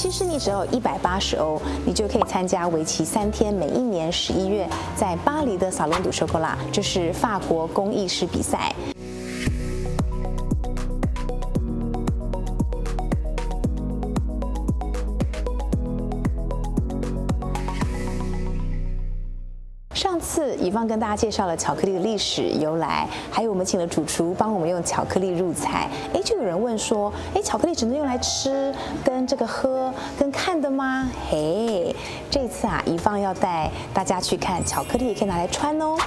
其实你只有180欧，你就可以参加为期3天，每一年11月在巴黎的 Salon du Chocolat， 这是法国工艺师比赛。上次以方跟大家介绍了巧克力的历史由来，还有我们请了主厨帮我们用巧克力入菜。就有人问说，巧克力只能用来吃、跟这个喝、跟看的吗？这次以方要带大家去看巧克力也可以拿来穿哦。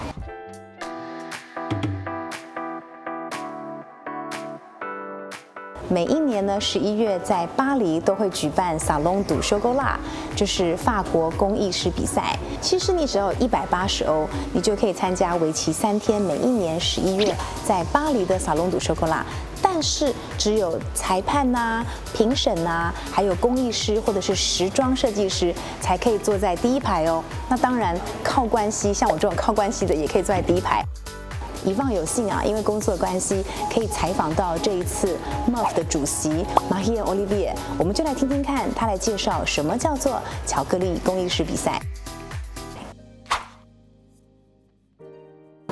每一年呢，11月在巴黎都会举办 Salon du Chocolat， 这是法国工艺师比赛。其实你只有180欧，你就可以参加为期3天，每一年11月在巴黎的 Salon du Chocolat。但是只有裁判评审还有工艺师或者是时装设计师才可以坐在第一排哦。那当然靠关系，像我这种靠关系的也可以坐在第一排。以方有幸因为工作关系，可以采访到这一次 MUF 的主席 Marie Olivier， 我们就来听听看他来介绍什么叫做巧克力工艺师比赛。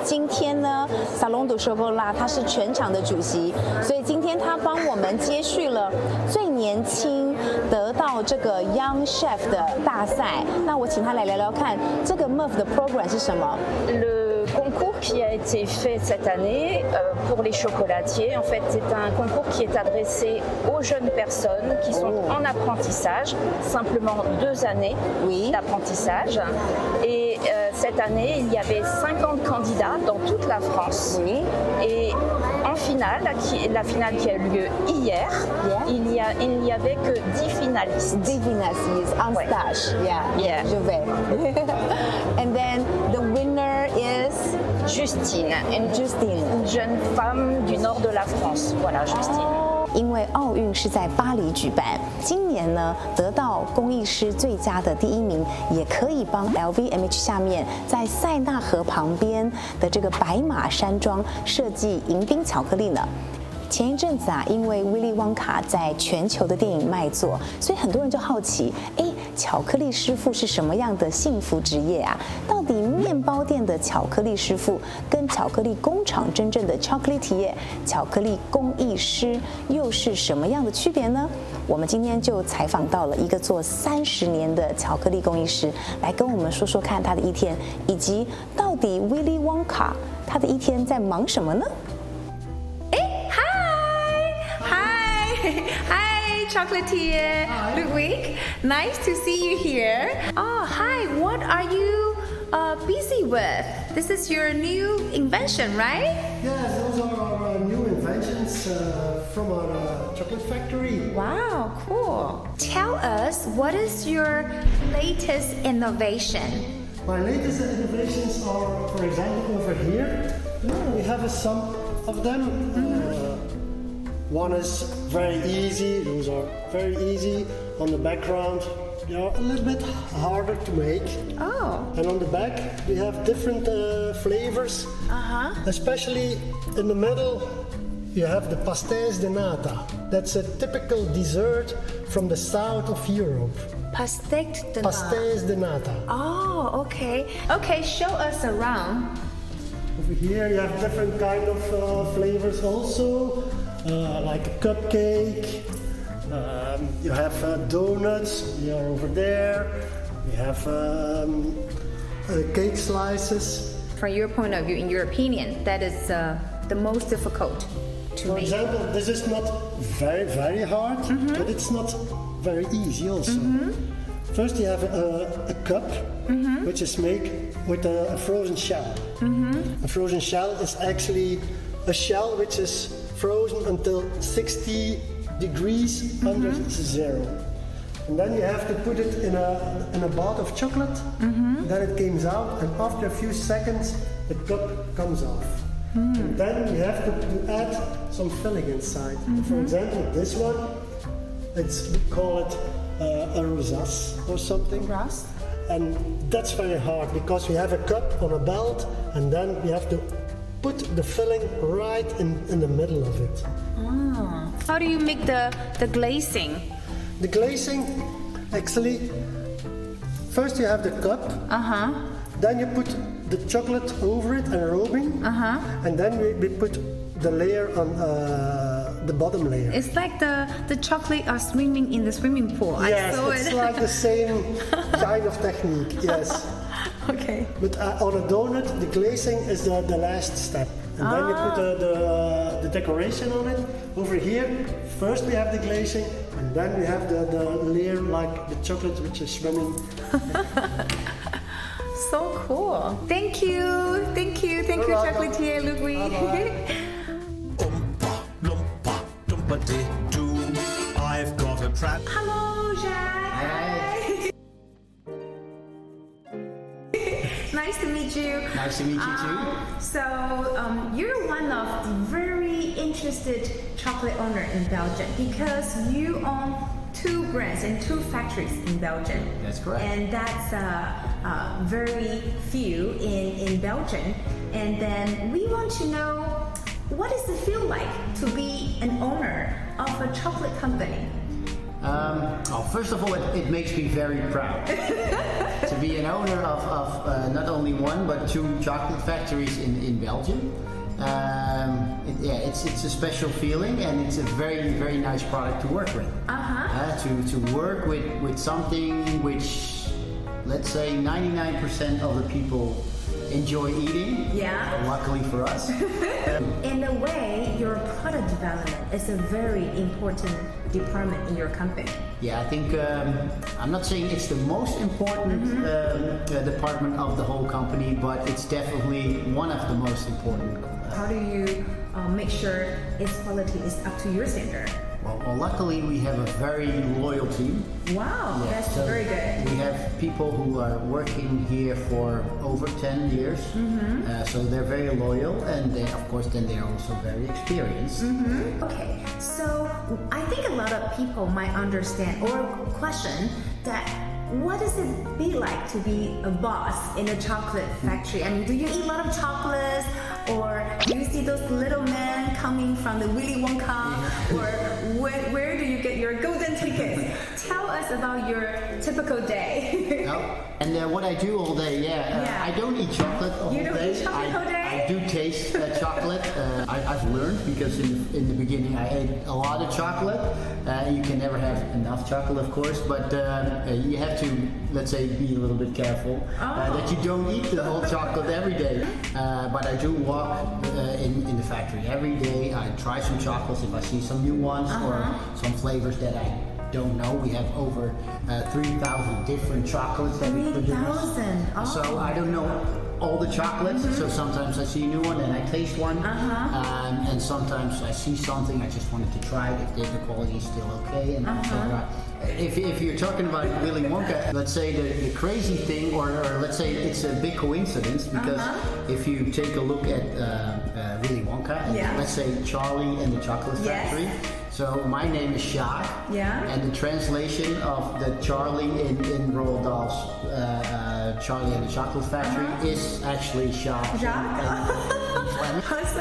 今天呢 ，Salon du Chocolat 他是全场的主席，所以今天他帮我们接续了最年轻得到这个 Young Chef 的大赛。那我请他来聊聊看，这个 MUF 的 program 是什么？Le concours qui a été fait cette année pour les chocolatiers, en fait, c'est un concours qui est adressé aux jeunes personnes qui sont en apprentissage, simplement 2 années d'apprentissage. Et cette année, il y avait 50 candidats dans toute la France. Et en finale, la finale qui a eu lieu hier, il n'y avait que 10 finalistes. 10 finalistes en stage. Yeah. Je vais. And then the winner is Justine, une jeune femme du nord de la France. Voilà, Justine. 因为奥运是在巴黎举办，今年呢得到工艺师最佳的第1名，也可以帮 LVMH 下面在塞纳河旁边的这个白马山庄设计迎宾巧克力呢。前一阵子因为威利旺卡在全球的电影卖座，所以很多人就好奇，巧克力师傅是什么样的幸福职业啊？到底面包店的巧克力师傅跟巧克力工厂真正的chocolatier巧克力工艺师又是什么样的区别呢？我们今天就采访到了一个做30年的巧克力工艺师，来跟我们说说看他的一天，以及到底威利旺卡他的一天在忙什么呢？Hi, chocolatier Ludwig. Nice to see you here. Hi. What are you busy with? This is your new invention, right? Yes, those are our new inventions from our chocolate factory. Wow, cool. Tell us, what is your latest innovation? My latest innovations are, for example, over here. We have some of them. One is very easy, those are very easy. On the background, they are a little bit harder to make. And on the back, we have different flavors. Especially in the middle, you have the pastéis de nata. That's a typical dessert from the south of Europe. Pastéis de nata. Oh, okay. Okay, show us around. Over here, you have different kind of flavors also. Like a cupcake, you have donuts, they are over there, we have cake slices. From your point of view, in your opinion, that is the most difficult to make? For example, this is not very, very hard, but it's not very easy also. First you have a cup, which is made with a frozen shell. A frozen shell is actually a shell which is frozen until 60 degrees under 0. And then you have to put it in a bath of chocolate. Then it comes out, and after a few seconds, the cup comes off. And then you have to add some filling inside. For example, this one, we call it a rosace or something. Rosace? And that's very hard because we have a cup on a belt, and then we have to put the filling right in the middle of it. How do you make the glazing? The glazing, actually, first you have the cup. Then you put the chocolate over it and robbing. And then we put the layer on the bottom layer. It's like the chocolate are swimming in the swimming pool. Yes, I saw it's it. like the same kind of technique, yes. Okay. But on a donut, the glazing is the last step. And then you put the decoration on it. Over here, first we have the glazing, and then we have the layer like the chocolate which is swimming. So cool. Thank you, chocolatier Louis. I've got a trap. Hello, Jacques. Nice to meet you. Nice to meet you too. So, you're one of the very interested chocolate owner in Belgium because you own 2 brands and 2 factories in Belgium. That's correct. And that's very few in Belgium. And then we want to know, what does it feel like to be an owner of a chocolate company? First of all, it makes me very proud to be an owner of not only 1 but 2 chocolate factories in Belgium. It's a special feeling, and it's a very, very nice product to work with. To work with something which, let's say, 99% of the people enjoy eating. Yeah. Luckily for us. In a way, your product development is a very important department in your company. Yeah, I think I'm not saying it's the most important department of the whole company, but it's definitely one of the most important. How do you make sure its quality is up to your standard? Well, luckily we have a very loyal team. Wow, that's so very good. We have people who are working here for over 10 years, so they're very loyal, and then, of course, they're also very experienced. Okay, so I think a lot of people might understand or question that what does it be like to be a boss in a chocolate factory? I mean, do you eat a lot of chocolates, or do you see those little men coming from the Willy Wonka, or where do you get your golden tickets? Tell us about your typical day. And what I do all day, I don't eat chocolate all day. You don't eat chocolate all day? I do taste chocolate. I've learned, because in the beginning I ate a lot of chocolate. You can never have enough chocolate, of course, but you have to, let's say, be a little bit careful that you don't eat the whole chocolate every day. But I do walk in the factory every day. I try some chocolates if I see some new ones or some flavors that I don't know. We have over 3,000 different chocolates that we produce. 3,000. Oh. So I don't know all the chocolates. So sometimes I see a new one and I taste one, and sometimes I see something I just wanted to try it if the quality is still okay. And if you're talking about Willy Wonka, let's say the crazy thing, or let's say it's a big coincidence, because if you take a look at Willy Wonka, and let's say Charlie and the Chocolate Factory. So my name is Jacques, and the translation of the Charlie in Roald Dahl's Charlie and the Chocolate Factory is actually Jacques.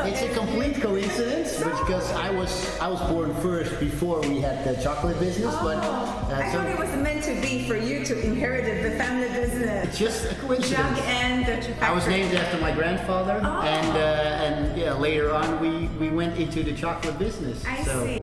It's a complete coincidence, because I was born first before we had the chocolate business. But I thought it was meant to be for you to inherit the family business. It's just a coincidence. Jacques and the factory. I was named after my grandfather, and later on we went into the chocolate business. I see.